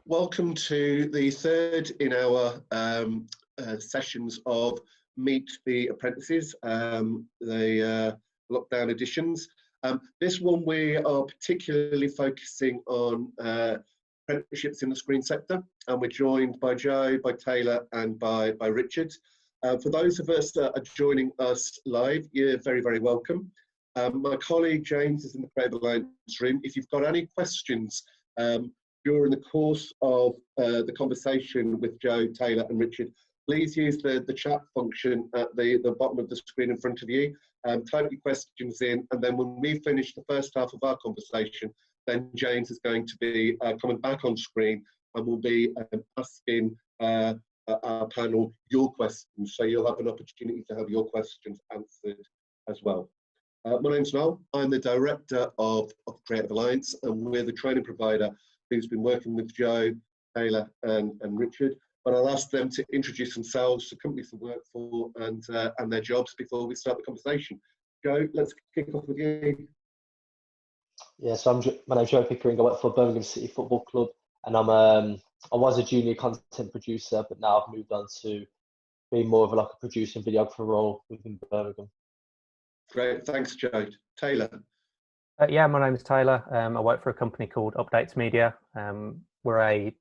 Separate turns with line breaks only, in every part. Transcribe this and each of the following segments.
Welcome to the third in our sessions of Meet the Apprentices, the lockdown editions. This one we are particularly focusing on apprenticeships in the screen sector, and we're joined by Joe, by Taylor and by Richard. For those of us that are joining us live, you're very, very welcome. My colleague James is in the Creative Alliance room. If you've got any questions during the course of the conversation with Joe, Taylor and Richard, please use the chat function at the bottom of the screen in front of you. Type your questions in, and then when we finish the first half of our conversation, then James is going to be coming back on screen and will be asking our panel your questions. So you'll have an opportunity to have your questions answered as well. My name's Noel. I'm the Director of Creative Alliance, and we're the training provider who's been working with Joe, Taylor and Richard. But I'll ask them to introduce themselves, the companies they work for and their jobs before we start the conversation. Joe, let's kick off with you.
Yeah, so my name's Joe Pickering. I work for Birmingham City Football Club, and I was a junior content producer, but now I've moved on to being more of a producer and videographer role within Birmingham. Great,
thanks Joe. Taylor.
Yeah, my name is Taylor. I work for a company called Updates Media. We're a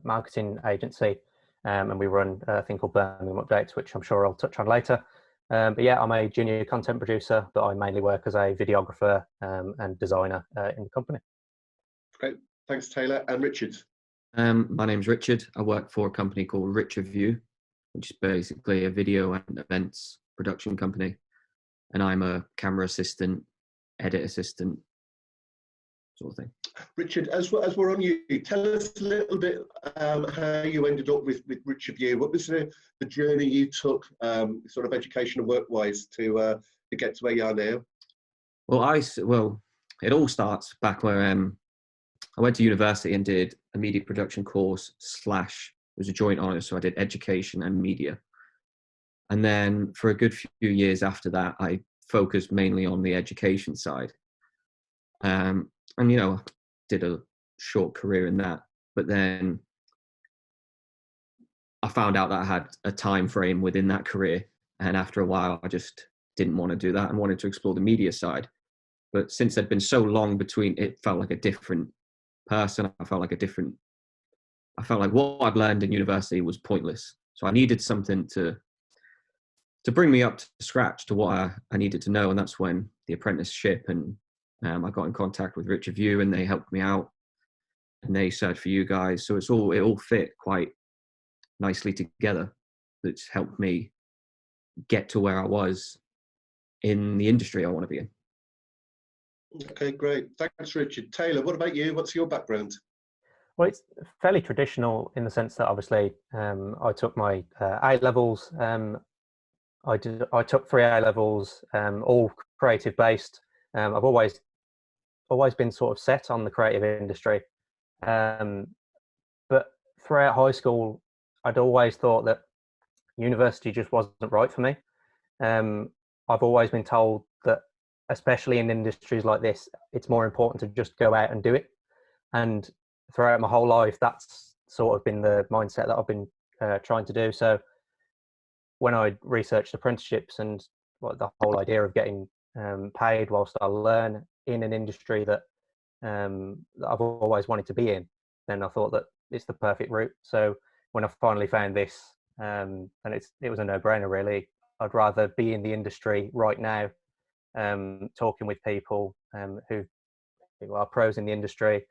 marketing agency, and we run a thing called Birmingham Updates, which I'm sure I'll touch on later. But yeah, I'm a junior content producer, but I mainly work as a videographer and designer in the company.
Great, thanks Taylor. And Richard.
My name's Richard. I work for a company called Richard View, which is basically a video and events production company. And I'm a camera assistant, edit assistant, sort of thing.
Richard, as we're on you, tell us a little bit how you ended up with Richard View. What was the journey you took, sort of education and work-wise, to get to where you are now?
Well, it all starts back where I went to university and did a media production course / it was a joint honour, so I did education and media. And then for a good few years after that, I focused mainly on the education side. And, you know, did a short career in that. But then I found out that I had a time frame within that career. And after a while, I just didn't want to do that and wanted to explore the media side. But since there'd been so long between, it felt like a different person. I felt like what I'd learned in university was pointless. So I needed something to bring me up to scratch to what I needed to know. And that's when the apprenticeship, and I got in contact with Richard View and they helped me out and they searched for you guys. So it all fit quite nicely together. That's helped me get to where I was in the industry I want to be in.
Okay, great. Thanks, Richard. Taylor, what about you? What's your background?
Well, it's fairly traditional in the sense that obviously I took my A-levels. I took 3 A-levels, all creative based. I've always been sort of set on the creative industry. But throughout high school, I'd always thought that university just wasn't right for me. I've always been told that, especially in industries like this, it's more important to just go out and do it. And throughout my whole life, that's sort of been the mindset that I've been trying to do. So when I researched apprenticeships and the whole idea of getting paid whilst I learn in an industry that I've always wanted to be in, then I thought that it's the perfect route. So when I finally found this, and it was a no-brainer really. I'd rather be in the industry right now, talking with people who are pros in the industry,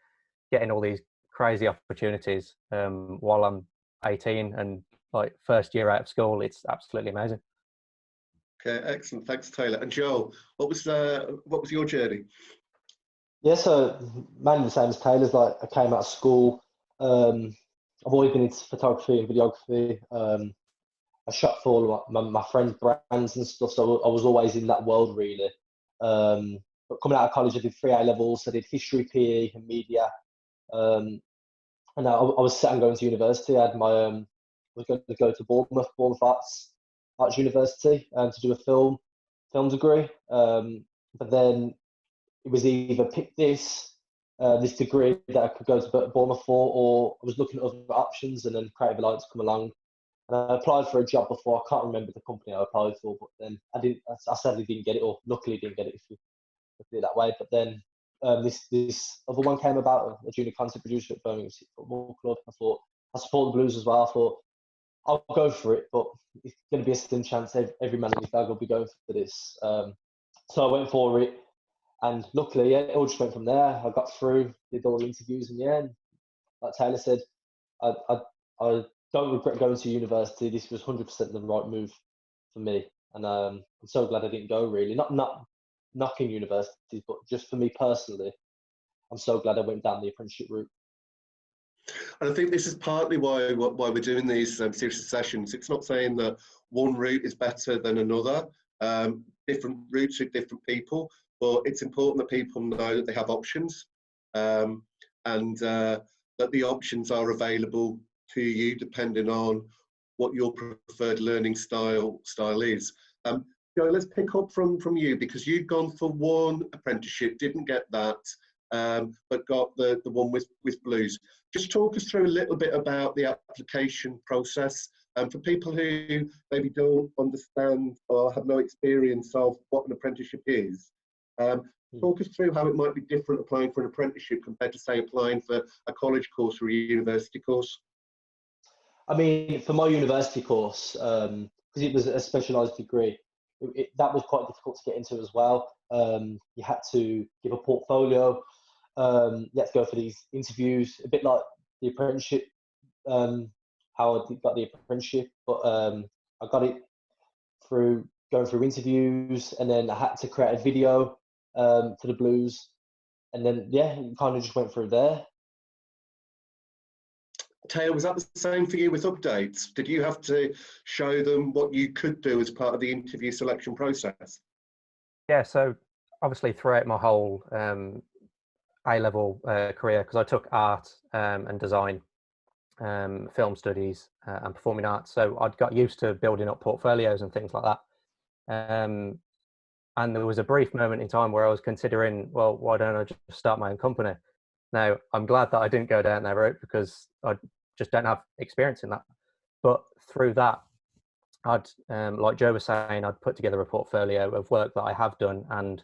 getting all these crazy opportunities while I'm 18 and first year out of school. It's absolutely amazing.
Okay, excellent. Thanks, Taylor. And Joel, what was your journey?
Yeah, so mainly the same as Taylor's. I came out of school. I've always been into photography and videography. I shot for all my friends' brands and stuff, so I was always in that world really. But coming out of college, I did 3 A-levels. I did history, PE, and media. And I was set on going to university. I was going to go to Bournemouth Arts University to do a film degree. But then it was either pick this this degree that I could go to Bournemouth for, or I was looking at other options, and then Creative Alliance come along. And I applied for a job before. I can't remember the company I applied for, but then I sadly didn't get it, or luckily didn't get it, if you look at it that way. But then this other one came about, a junior content producer at Birmingham City Football Club. I thought, I support the Blues as well. I thought, I'll go for it, but it's going to be a slim chance. Every man in his bag will be going for this. So I went for it, and luckily, yeah, it all just went from there. I got through, did all the interviews, and yeah, like Taylor said, I don't regret going to university. This was 100% the right move for me, and I'm so glad I didn't go. Really, not knocking universities, but just for me personally, I'm so glad I went down the apprenticeship route.
And I think this is partly why we're doing these series of sessions. It's not saying that one route is better than another. Different routes with different people, but it's important that people know that they have options, and that the options are available to you depending on what your preferred learning style is. Joe, let's pick up from you, because you'd gone for one apprenticeship, didn't get that, but got the one with Blues. Just talk us through a little bit about the application process, for people who maybe don't understand or have no experience of what an apprenticeship is. Talk us through how it might be different applying for an apprenticeship compared to, say, applying for a college course or a university course.
I mean, for my university course, because it was a specialised degree, that was quite difficult to get into as well. You had to give a portfolio. You had to go for these interviews, a bit like the apprenticeship, how I got the apprenticeship, but I got it through going through interviews, and then I had to create a video for the Blues, and then yeah, it kind of just went through there.
Taylor, was that the same for you with updates? Did you have to show them what you could do as part of the interview selection process?
Yeah, so obviously throughout my whole A-level career, because I took art and design, film studies and performing arts, so I'd got used to building up portfolios and things like that. And there was a brief moment in time where I was considering, well, why don't I just start my own company? Now, I'm glad that I didn't go down that route, because I just don't have experience in that. But through that, I'd, like Joe was saying, I'd put together a portfolio of work that I have done, and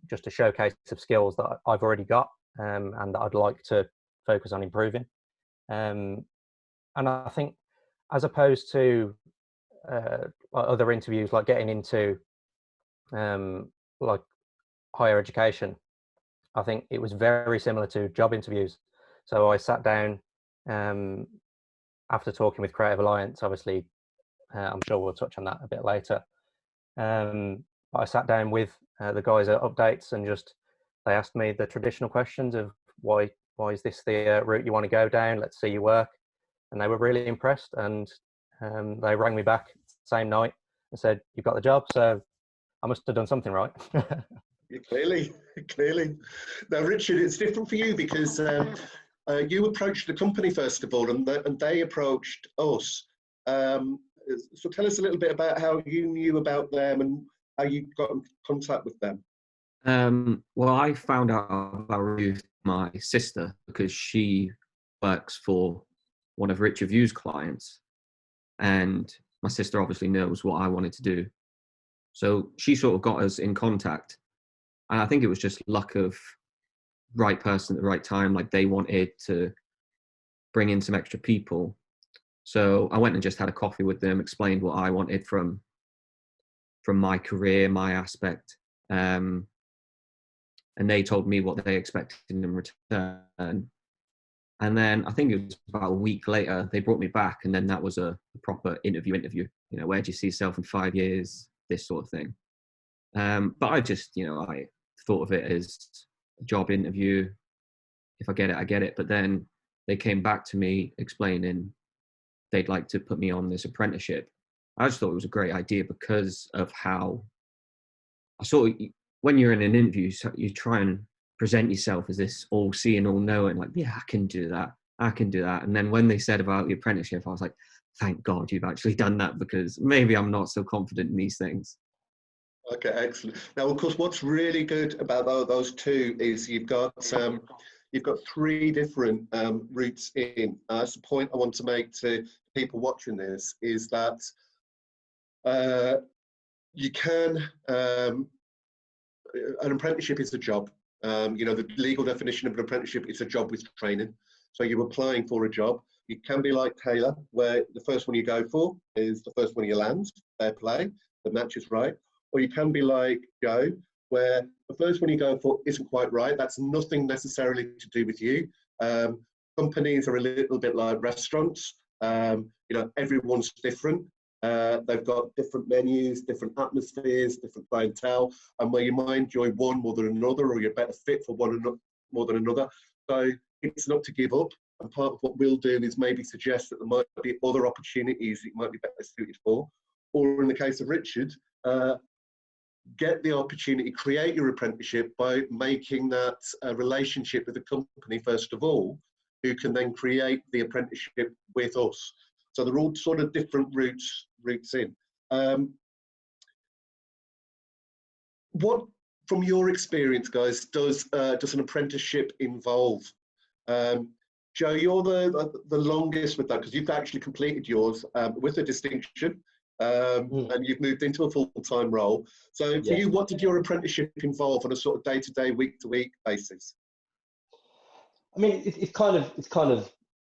just a showcase of skills that I've already got, and that I'd like to focus on improving. And I think, as opposed to other interviews, like getting into like higher education, I think it was very similar to job interviews. So I sat down after talking with Creative Alliance. Obviously, I'm sure we'll touch on that a bit later. I sat down with the guys at Updates, and just they asked me the traditional questions of why is this the route you want to go down? Let's see your work. And they were really impressed, and they rang me back the same night and said, "You've got the job." So I must have done something right.
Clearly. Now, Richard, it's different for you, because you approached the company first of all, and they approached us. So tell us a little bit about how you knew about them and how you got in contact with them.
Well, I found out about my sister, because she works for one of Richard View's clients, and my sister obviously knows what I wanted to do. So she sort of got us in contact, and I think it was just luck of right person at the right time. Like, they wanted to bring in some extra people. So I went and just had a coffee with them, explained what I wanted from my career, my aspect. And they told me what they expected in return. And then I think it was about a week later, they brought me back, and then that was a proper interview. You know, where do you see yourself in 5 years? This sort of thing. But I just, I thought of it as a job interview. If I get it, I get it. But then they came back to me explaining they'd like to put me on this apprenticeship. I just thought it was a great idea, because of how I sort of, when you're in an interview, you try and present yourself as this all-seeing, all-knowing, like, yeah, I can do that. And then when they said about the apprenticeship, I was like, thank God you've actually done that, because maybe I'm not so confident in these things.
Okay, excellent. Now, of course, what's really good about those two is you've got three different routes in. That's the point I want to make to people watching this, is that you can an apprenticeship is a job. The legal definition of an apprenticeship is a job with training. So you're applying for a job. You can be like Taylor, where the first one you go for is the first one you land, fair play, the match is right. Or you can be like Joe, where the first one you go for isn't quite right. That's nothing necessarily to do with you. Companies are a little bit like restaurants. Everyone's different. They've got different menus, different atmospheres, different clientele, and where you might enjoy one more than another, or you're better fit for one more than another. So it's not to give up. And part of what we'll do is maybe suggest that there might be other opportunities that you might be better suited for. Or in the case of Richard, get the opportunity, create your apprenticeship by making that relationship with the company, first of all, who can then create the apprenticeship with us. So they're all sort of different routes in. What, from your experience, guys, does an apprenticeship involve? Joe, you're the longest with that, because you've actually completed yours with a distinction, and you've moved into a full-time role. So for you, what did your apprenticeship involve on a sort of day-to-day, week-to-week basis?
I mean, it's kind of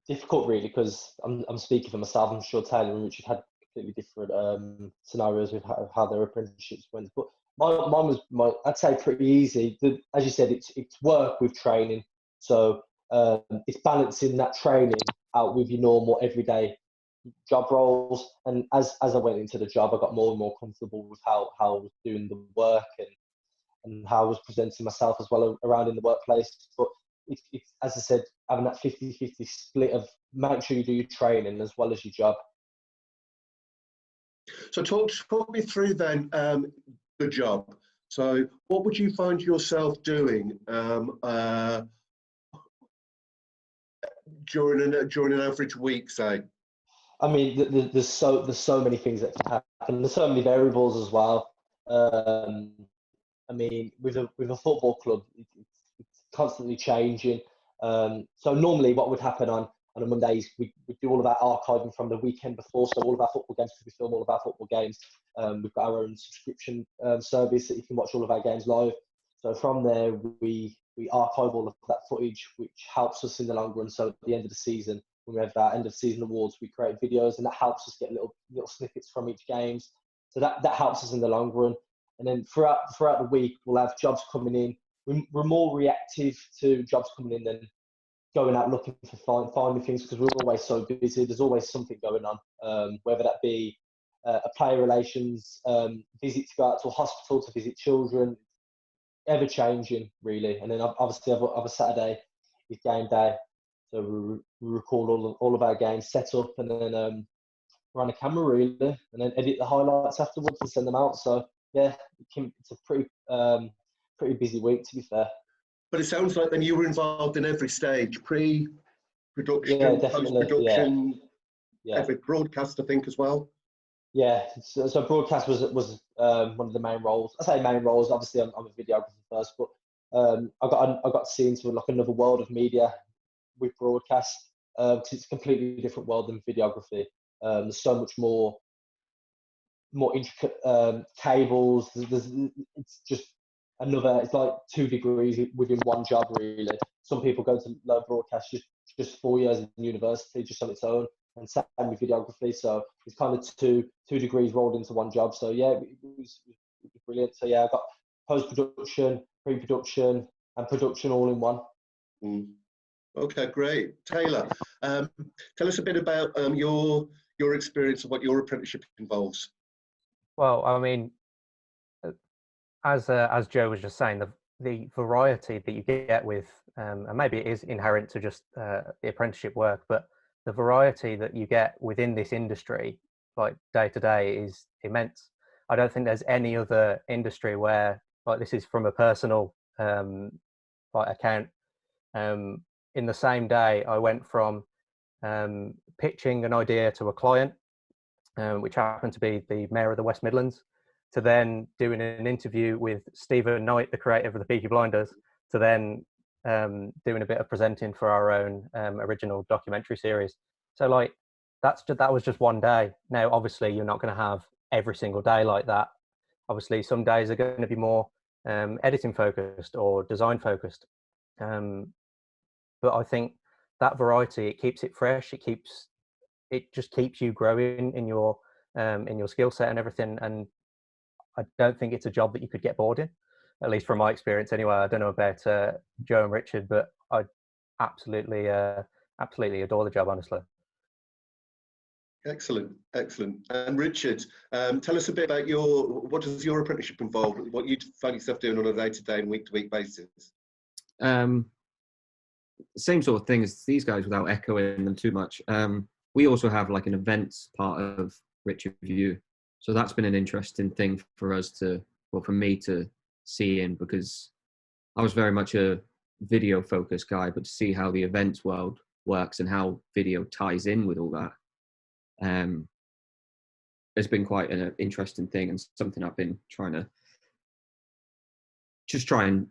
difficult, really, because I'm speaking for myself. I'm sure Taylor and Richard had completely different scenarios with how their apprenticeships went. But mine was, I'd say, pretty easy. As you said, it's work with training. So it's balancing that training out with your normal everyday job roles. And as I went into the job, I got more and more comfortable with how I was doing the work and how I was presenting myself as well around in the workplace. But it's as I said, having that 50-50 split of make sure you do your training as well as your job.
So talk me through then the job. So what would you find yourself doing during an average week, say?
I mean, there's so many things that can happen. There's so many variables as well. I mean, with a football club, it's constantly changing. So normally, what would happen on a Monday is we do all of our archiving from the weekend before. So all of our football games, because we film all of our football games. We've got our own subscription service that you can watch all of our games live. So from there, we archive all of that footage, which helps us in the long run. So at the end of the season, when we have our end of season awards, we create videos, and that helps us get little snippets from each games. So that helps us in the long run. And then throughout the week, we'll have jobs coming in. We're more reactive to jobs coming in than going out looking for finding things, because we're always so busy. There's always something going on, whether that be a player relations visit to go out to a hospital to visit children, ever changing really. And then obviously every Saturday is game day, so we record all of our games, set up, and then run a camera really, and then edit the highlights afterwards and send them out. So yeah, it's a pretty busy week, to be fair.
But it sounds like then you were involved in every stage, pre-production, post-production, every broadcast, I think, as well.
Yeah, so broadcast was one of the main roles. I say main roles. Obviously, I'm a videographer first, but I got to see into like another world of media with broadcast, because it's a completely different world than videography. There's so much more intricate cables. It's just it's like 2 degrees within one job really. Some people go to learn broadcast just 4 years in university just on its own, and same with videography. So it's kind of two degrees rolled into one job. So yeah, it was brilliant. So yeah, I got post-production, pre-production, and production all in one.
Okay, great. Taylor, tell us a bit about your experience of what your apprenticeship involves.
Well, I mean, as Joe was just saying, the variety that you get with, and maybe it is inherent to just the apprenticeship work, but the variety that you get within this industry, like day to day, is immense. I don't think there's any other industry where, like, this is from a personal account. In the same day, I went from pitching an idea to a client, which happened to be the Mayor of the West Midlands, to then doing an interview with Stephen Knight, the creator of the Peaky Blinders, to then doing a bit of presenting for our own original documentary series. So like that was just one day. Now obviously you're not going to have every single day like that. Obviously some days are going to be more editing focused or design focused, but I think that variety, it keeps it fresh, it just keeps you growing in your skill set and everything. And I don't think it's a job that you could get bored in, at least from my experience anyway. I don't know about Joe and Richard, but I absolutely adore the job, honestly.
Excellent, excellent. And Richard, tell us a bit about what does your apprenticeship involve? What you find yourself doing on a day-to-day and week-to-week basis?
Same sort of thing as these guys without echoing them too much. We also have like an events part of Richard View. So that's been an interesting thing for us for me to see in, because I was very much a video focused guy, but to see how the events world works and how video ties in with all that, it's been quite an interesting thing, and something I've been trying to just try and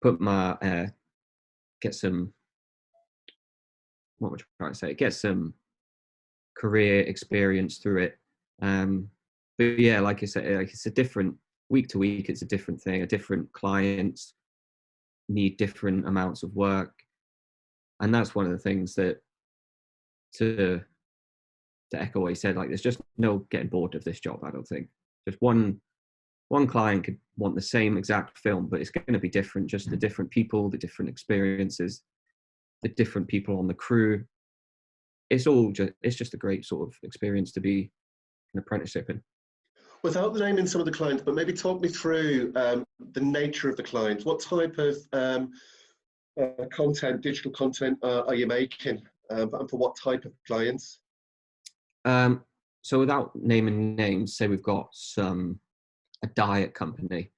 put my, get some career experience through it. But yeah, like I said, it's a different week to week. It's a different thing. A different clients need different amounts of work, and that's one of the things that, to echo what he said, like there's just no getting bored of this job. I don't think just one client could want the same exact film, but it's going to be different. Just the different people, the different experiences, the different people on the crew. It's just a great sort of experience to be an apprenticeship in.
Without naming some of the clients, but maybe talk me through the nature of the clients. What type of content, digital content, are you making, and for what type of clients?
So without naming names, say we've got a diet company,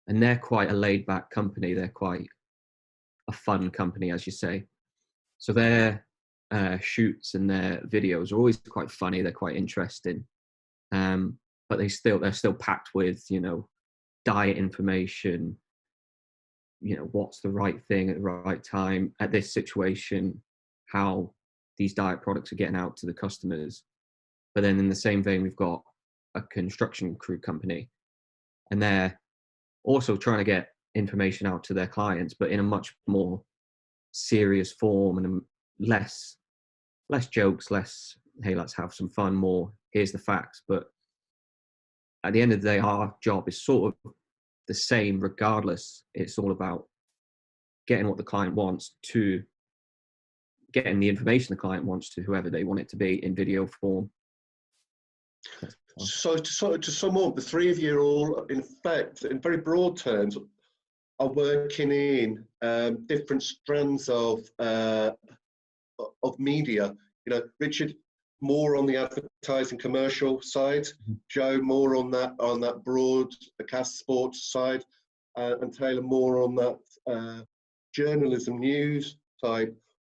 and they're quite a laid-back company. They're quite a fun company, as you say. So their shoots and their videos are always quite funny. They're quite interesting. But they're still packed with, diet information, what's the right thing at the right time at this situation, how these diet products are getting out to the customers. But then in the same vein, we've got a construction crew company, and they're also trying to get information out to their clients, but in a much more serious form, and less jokes, less, hey, let's have some fun, more, here's the facts. But at the end of the day, our job is sort of the same regardless. It's all about getting what the client wants, to getting the information the client wants to whoever they want it to be in video form.
So to sum up, the three of you all, in fact, in very broad terms, are working in different strands of media. Richard more on the advertising commercial side, Joe more on that broadcast sports side, and Taylor more on that journalism news type,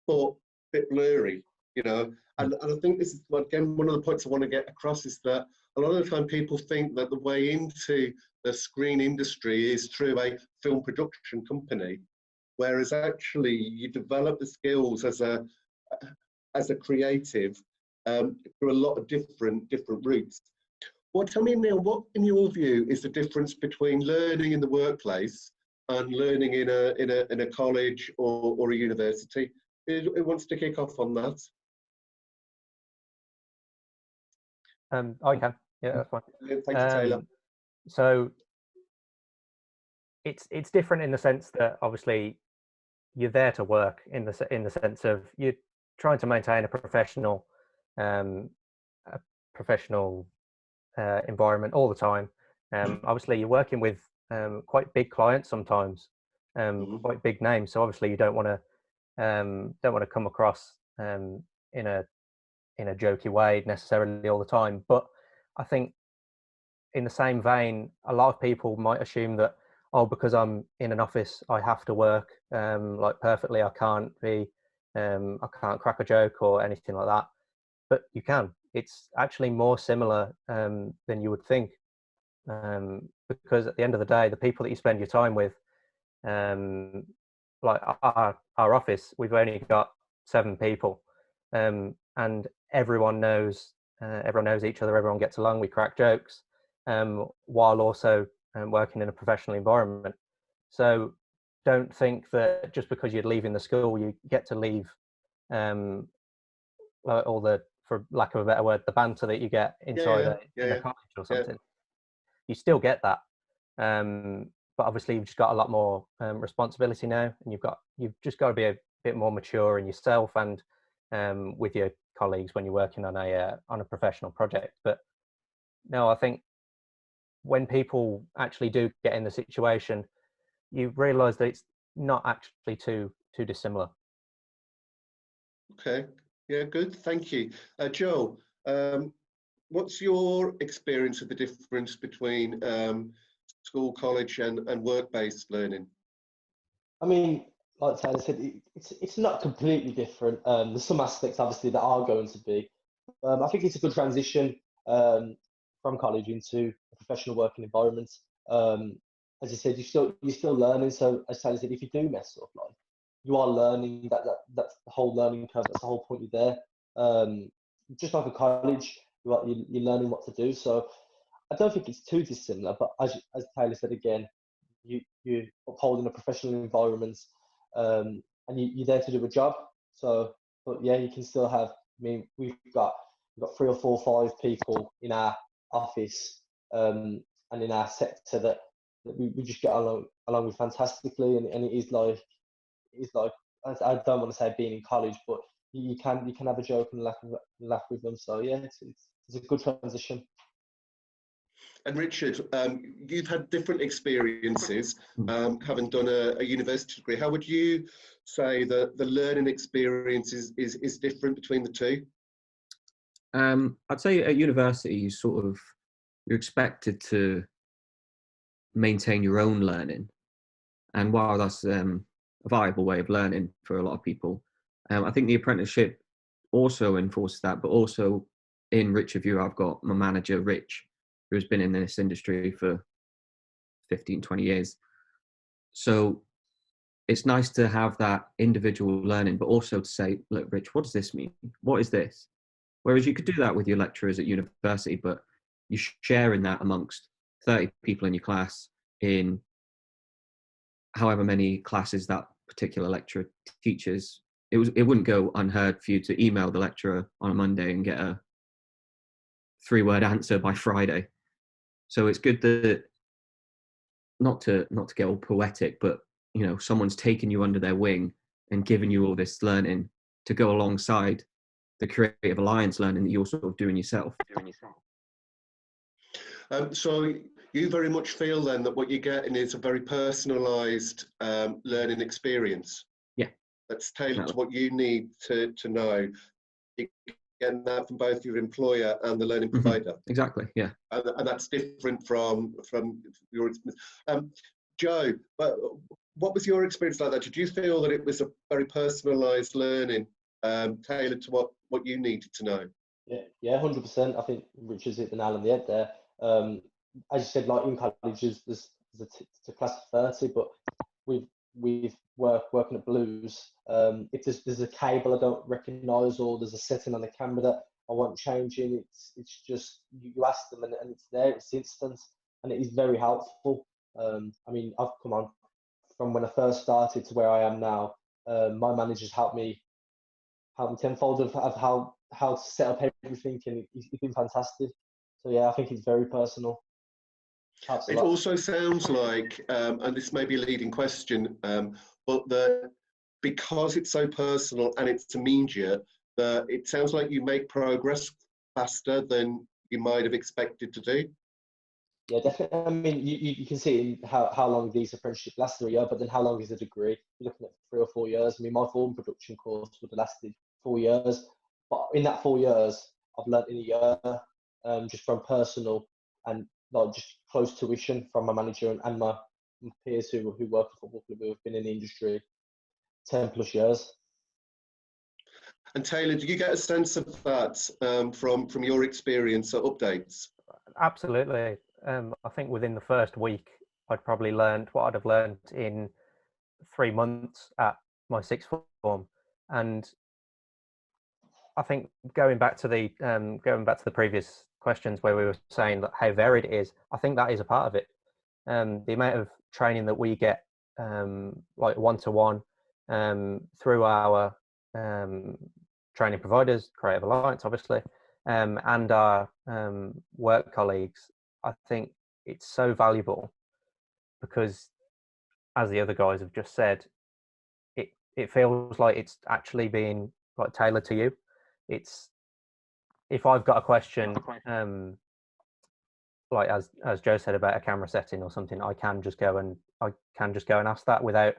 but a bit blurry, And I think this is, again, one of the points I want to get across, is that a lot of the time people think that the way into the screen industry is through a film production company, whereas actually you develop the skills as a creative through a lot of different routes. Well, tell me, Neil, what in your view is the difference between learning in the workplace and learning in a college or a university? Who wants to kick off on that?
I can. Yeah, that's fine.
Thank you, Taylor.
So it's different in the sense that obviously you're there to work in the sense of you're trying to maintain a professional environment all the time. Obviously you're working with quite big clients sometimes, quite big names. So obviously you don't want to come across in a jokey way necessarily all the time. But I think in the same vein, a lot of people might assume that, because I'm in an office, I have to work like perfectly. I can't crack a joke or anything like that. But you can. It's actually more similar than you would think. because at the end of the day, the people that you spend your time with, like our office, we've only got 7 people, and everyone knows each other. Everyone gets along. We crack jokes, while also working in a professional environment. So don't think that just because you're leaving the school, you get to leave all the, for lack of a better word, the banter that you get inside in a college or something. You still get that, but obviously you've just got a lot more responsibility now, and you've just got to be a bit more mature in yourself and with your colleagues when you're working on a professional project. But no, I think when people actually do get in the situation, you realise that it's not actually too dissimilar.
Okay, yeah, good, thank you. Joe, what's your experience of the difference between school, college and work-based learning?
I mean, like Taylor said, it's not completely different. There's some aspects obviously that are going to be. I think it's a good transition from college into a professional working environment. As you said, you're still learning. So as Taylor said, if you do mess up, like, you are learning. That's the whole learning curve. That's the whole point you're there. Just like a college, you're learning what to do. So I don't think it's too dissimilar. But as Taylor said again, you're upholding a professional environment, and you're there to do a job. So, but yeah, you can still have. I mean, we've got 3 or 4 or 5 people in our office and in our sector that we just get along with fantastically, and it is like I don't want to say being in college, but you can have a joke and laugh with them. So yeah, it's a good transition.
And Richard, you've had different experiences, having done a university degree. How would you say that the learning experience is different between the two?
I'd say at university, you're expected to maintain your own learning. And while that's a viable way of learning for a lot of people, I think the apprenticeship also enforces that, but also in Richard View, I've got my manager, Rich, who's been in this industry for 15, 20 years. So it's nice to have that individual learning, but also to say, look, Rich, what does this mean? What is this? Whereas you could do that with your lecturers at university, but you're sharing that amongst 30 people in your class in however many classes that particular lecturer teaches. It wouldn't go unheard for you to email the lecturer on a Monday and get a 3-word answer by Friday. So it's good that not to get all poetic, but someone's taken you under their wing and given you all this learning to go alongside the creative alliance learning that you're sort of doing yourself.
So you very much feel then that what you're getting is a very personalised learning experience.
Yeah,
that's tailored to what you need to know. You're getting that from both your employer and the learning provider.
Exactly. Yeah,
and that's different from your experience. Joe, but what was your experience like that? Did you feel that it was a very personalised learning, tailored to what you needed to know?
Yeah, 100%. I think Richard's hit the nail on the head there. As you said, like in colleges, there's a class of 30, but we've working at Blues. If there's a cable I don't recognise, or there's a setting on the camera that I want changing, it's just you ask them and it's there, it's instant, and it is very helpful. I mean, I've come on from when I first started to where I am now. My managers helped me tenfold of how to set up everything, and it's been fantastic. So yeah, I think it's very personal.
It also sounds like, and this may be a leading question, but that because it's so personal and it's immediate, that it sounds like you make progress faster than you might have expected to do.
Yeah, definitely. I mean, you can see in how long these apprenticeships last a year, but then how long is a degree? You're looking at 3 or 4 years. I mean, my film production course would have lasted 4 years, but in that 4 years, I've learned in a year, just from personal and like just close tuition from my manager and my peers who work at football club who have been in the industry 10+ years.
And Taylor, do you get a sense of that from your experience at Updates?
Absolutely. I think within the first week, I'd probably learned what I'd have learned in 3 months at my sixth form. And I think going back to the previous questions where we were saying that how varied it is, I think that is a part of it. The amount of training that we get, like one-to-one, through our training providers, Creative Alliance, obviously, and our work colleagues, I think it's so valuable because, as the other guys have just said, it feels like it's actually being like tailored to you. It's if I've got a question, like as Joe said about a camera setting or something, I can just go and ask that without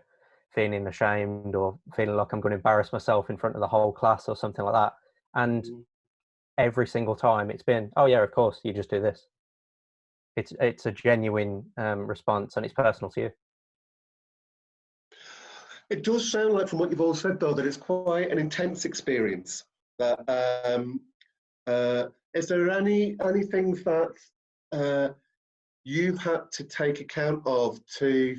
feeling ashamed or feeling like I'm going to embarrass myself in front of the whole class or something like that. And every single time it's been, oh yeah, of course, you just do this. It's a genuine response, and it's personal to you.
It does sound like, from what you've all said, though, that it's quite an intense experience. That is there any things that you've had to take account of to,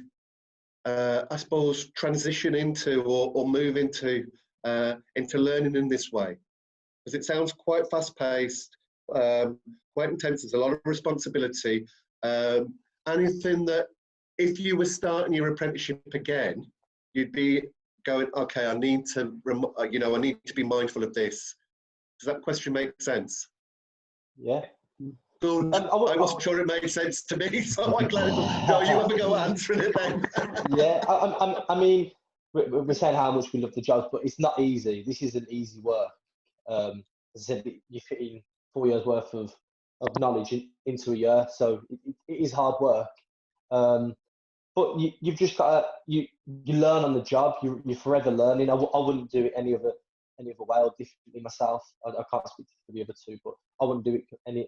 I suppose, transition into or move into learning in this way? Because it sounds quite fast-paced, quite intense. There's a lot of responsibility. Anything that, if you were starting your apprenticeship again, you'd be going, okay, I need to be mindful of this. Does that question make sense?
Yeah.
Good. I wasn't sure it made sense to me, so I'm glad. Joe, you have a go answering it then.
Yeah, I mean, we're saying how much we love the job, but it's not easy. This isn't easy work. As I said, you're fitting 4 years worth of knowledge into a year, so it is hard work. But you've just got to, you learn on the job. You're forever learning. I wouldn't do it any other way or differently myself. I can't speak for the other two, but I wouldn't do it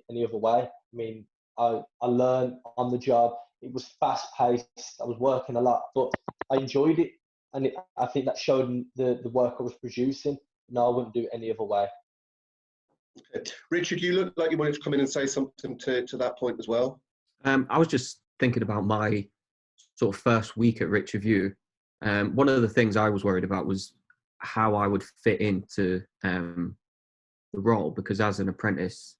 any other way. I mean, I learned on the job. It was fast paced. I was working a lot, but I enjoyed it, and I think that showed in the work I was producing. No, I wouldn't do it any other way.
Okay. Richard, you look like you wanted to come in and say something to that point as well.
I was just thinking about my sort of first week at Rich Review. One of the things I was worried about was how I would fit into the role, because as an apprentice,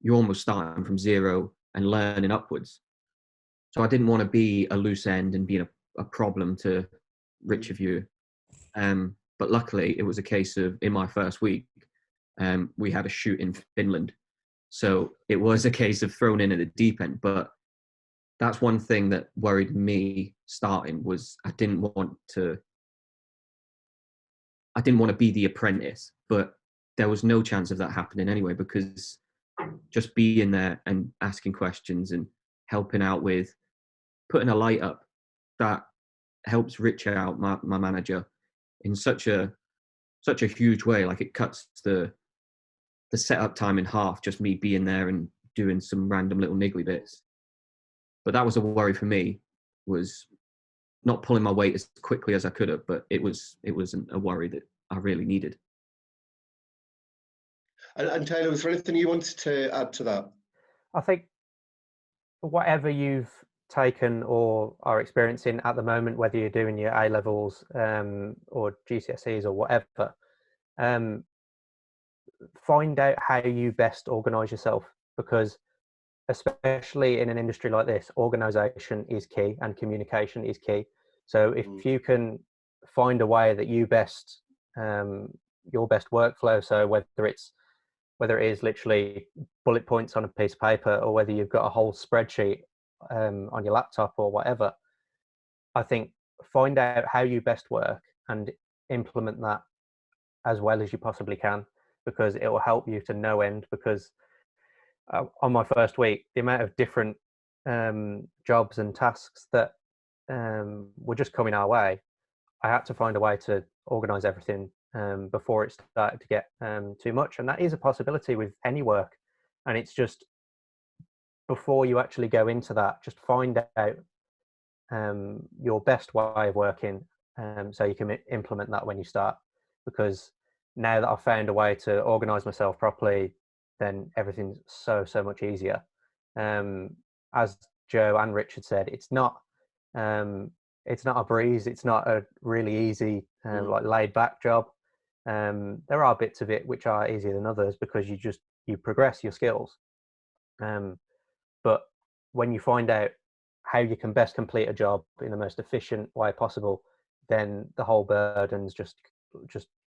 you're almost starting from zero and learning upwards. So I didn't want to be a loose end and be a problem to Rich Review. But luckily, it was a case of, in my first week, we had a shoot in Finland. So it was a case of thrown in at the deep end. But that's one thing that worried me starting, was I didn't want to be the apprentice, but there was no chance of that happening anyway, because just being there and asking questions and helping out with putting a light up, that helps Rich out, my manager, in such a huge way. Like, it cuts the setup time in half, just me being there and doing some random little niggly bits. But that was a worry for me, was not pulling my weight as quickly as I could have, but it wasn't a worry that I really needed.
And Taylor, was there anything you wanted to add to that?
I think whatever you've taken or are experiencing at the moment, whether you're doing your A levels or GCSEs or whatever, find out how you best organise yourself, because especially in an industry like this, organisation is key and communication is key. So if you can find a way that you best, your best workflow, so whether it is literally bullet points on a piece of paper, or whether you've got a whole spreadsheet on your laptop or whatever, I think find out how you best work and implement that as well as you possibly can, because it will help you to no end. Because on my first week, the amount of different jobs and tasks that were just coming our way, I had to find a way to organise everything before it started to get too much. And that is a possibility with any work. And it's just, before you actually go into that, just find out your best way of working, so you can implement that when you start. Because now that I've found a way to organise myself properly, then everything's so much easier. as Joe and Richard said, it's not a breeze. It's not a really easy, like laid back job. There are bits of it which are easier than others because you progress your skills. But when you find out how you can best complete a job in the most efficient way possible, then the whole burden's just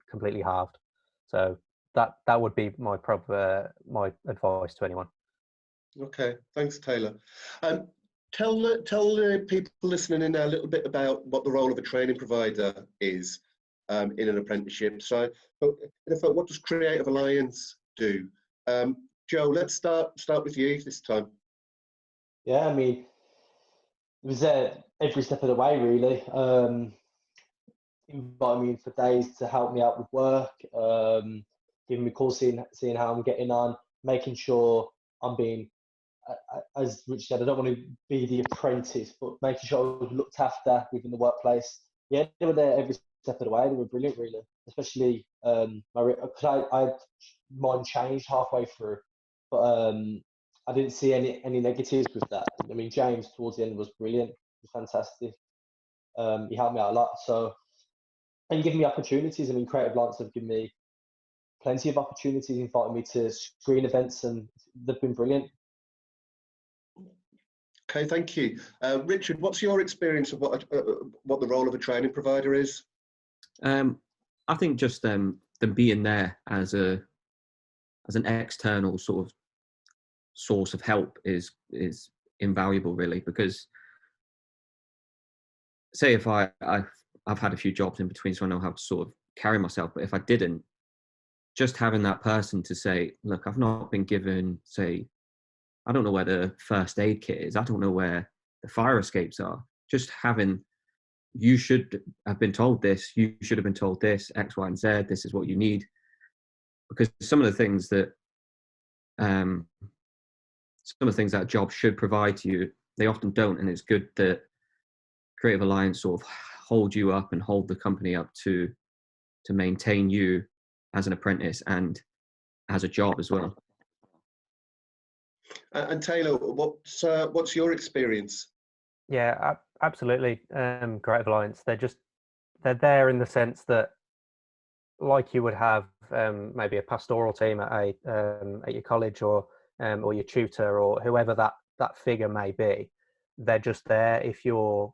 completely halved. So that would be my my advice to anyone.
Okay, thanks, Taylor. Tell the people listening in a little bit about what the role of a training provider is in an apprenticeship. So, in effect, what does Creative Alliance do? Joe, let's start with you this time.
Yeah, I mean, it was every step of the way, really. Inviting me in for days to help me out with work, giving me calls, seeing how I'm getting on, making sure I'm being, as Rich said, I don't want to be the apprentice, but making sure I was looked after within the workplace. Yeah, they were there every step of the way. They were brilliant, really. Especially, because mine changed halfway through, but I didn't see any negatives with that. I mean, James towards the end was brilliant. He was fantastic. He helped me out a lot. So, and giving me opportunities. I mean, Creative Alliance have given me plenty of opportunities, inviting me to screen events, and they've been brilliant.
Okay, thank you. Richard, what's your experience of what the role of a training provider is?
I think just them being there as an external sort of source of help is invaluable, really, because say if I've had a few jobs in between, so I know how to sort of carry myself, but if I didn't, just having that person to say, look, I've not been given, say, I don't know where the first aid kit is, I don't know where the fire escapes are, just having, you should have been told this, you should have been told this, X, Y, and Z, this is what you need. Because some of the things that a job should provide to you, they often don't, and it's good that Creative Alliance sort of hold you up and hold the company up to maintain you as an apprentice and as a job as well.
And Taylor, what's your experience?
Yeah, absolutely. Creative Alliance, they're there in the sense that, like you would have maybe a pastoral team at your college or your tutor or whoever that figure may be. They're just there if you're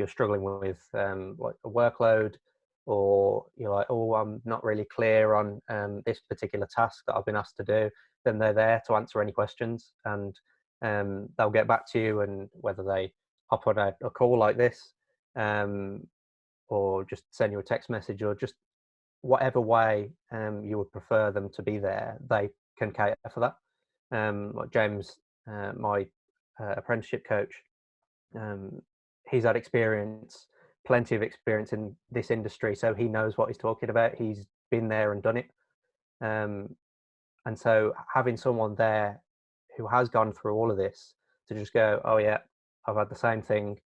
struggling with like a workload, or you're like, oh, I'm not really clear on this particular task that I've been asked to do. Then they're there to answer any questions, and they'll get back to you. And whether they hop on a call like this, or just send you a text message, or just whatever way you would prefer them to be there, they can cater for that. Like James, my apprenticeship coach, he's had plenty of experience in this industry, so he knows what he's talking about. He's been there and done it. And so having someone there who has gone through all of this to just go, oh yeah, I've had the same thing,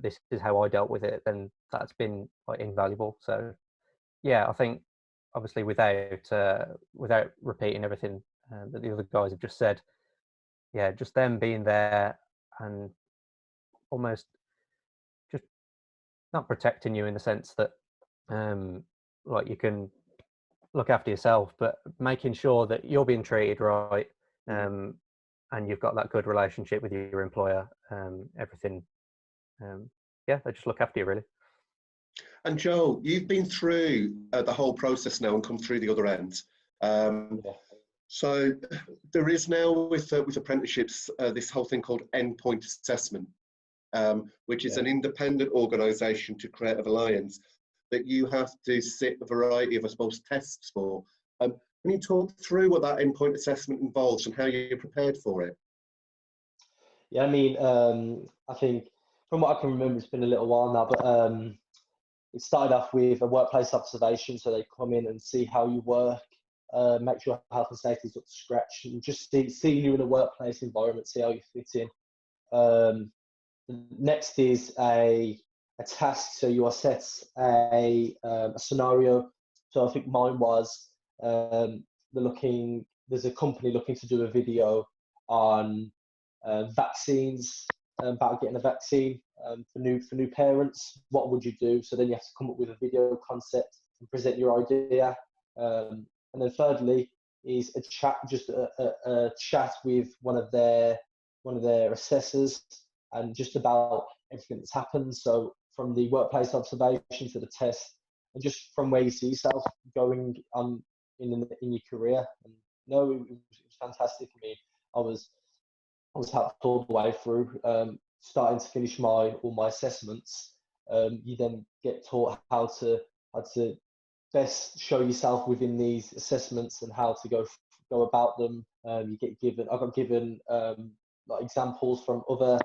this is how I dealt with it, then that's been like invaluable. So yeah, I think obviously without repeating everything that the other guys have just said, yeah, just them being there and almost just not protecting you in the sense that like you can look after yourself, but making sure that you're being treated right, and you've got that good relationship with your employer, everything. Yeah, they just look after you, really.
And Joe, you've been through the whole process now and come through the other end.
Yeah.
So there is now with apprenticeships this whole thing called endpoint assessment, which is an independent organisation to Creative Alliance that you have to sit a variety of, I suppose, tests for. Can you talk through what that endpoint assessment involves and how you're prepared for it?
Yeah, I mean, I think from what I can remember, it's been a little while now, but it started off with a workplace observation. So they come in and see how you work, make sure health and safety is up to scratch, and just see you in a workplace environment, see how you fit in. Next is a task. So you are set a scenario. So I think mine was there's a company looking to do a video on vaccines, about getting a vaccine for new parents. What would you do? So then you have to come up with a video concept and present your idea. And then thirdly is a chat, just a chat with one of their assessors, and just about everything that's happened. So from the workplace observation to the test, and just from where you see yourself going on in your career. And no, it was fantastic. I mean, I was helped all the way through, starting to finish all my assessments. You then get taught how to best show yourself within these assessments and how to go about them. I got given like examples from other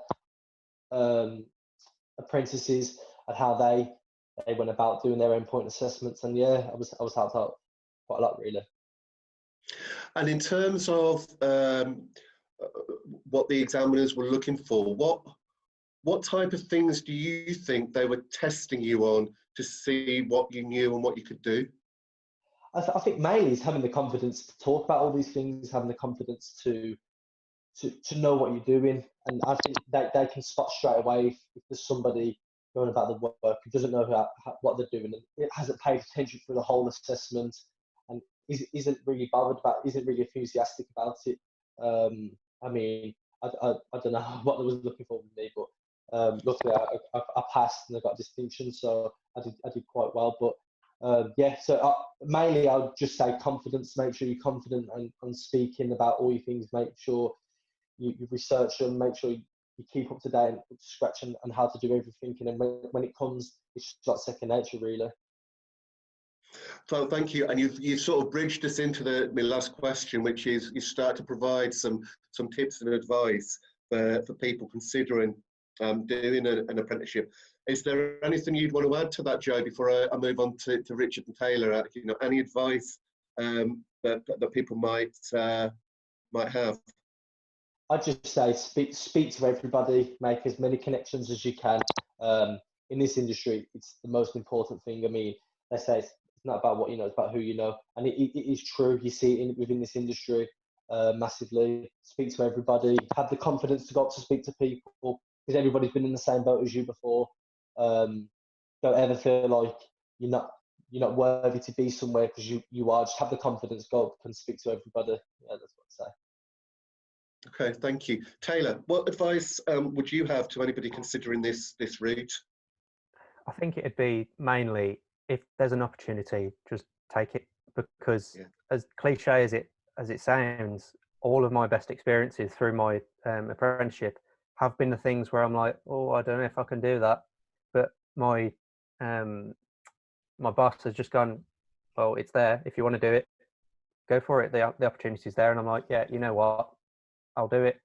apprentices and how they went about doing their endpoint assessments. And yeah, I was helped out quite a lot, really.
And in terms of what the examiners were looking for, what type of things do you think they were testing you on to see what you knew and what you could do?
I think mainly is having the confidence to talk about all these things, having the confidence to know what you're doing. And I think they can spot straight away if there's somebody going about the work who doesn't know what they're doing, and it hasn't paid attention through the whole assessment, and isn't really bothered about, isn't really enthusiastic about it. I mean, I don't know what they was looking for with me, but luckily I passed and I got a distinction, so I did quite well. But yeah, so mainly I would just say confidence. Make sure you're confident and speaking about all your things. Make sure you research them. Make sure you keep up to date and up to scratch and how to do everything. And then when it comes, it's just like second nature, really.
So thank you, and you've sort of bridged us into my last question, which is you start to provide some tips and advice for people considering doing an apprenticeship. Is there anything you'd want to add to that, Joe, before I move on to Richard and Taylor? You know, any advice that people might have?
I'd just say speak to everybody, make as many connections as you can. In this industry, it's the most important thing. I mean, let's say it's not about what you know, it's about who you know. And it is true, you see it within this industry massively. Speak to everybody, have the confidence to go up to speak to people, because everybody's been in the same boat as you before. Don't ever feel like you're not worthy to be somewhere, because you are. Just have the confidence, go up and speak to everybody. Yeah, that's what I'd say.
Okay, thank you. Taylor, what advice would you have to anybody considering this route?
I think it'd be mainly, if there's an opportunity, just take it, because as cliche as it sounds, all of my best experiences through my apprenticeship have been the things where I'm like, oh, I don't know if I can do that, but my boss has just gone, well, it's there. If you want to do it, go for it. The opportunity's there. And I'm like, yeah, you know what? I'll do it.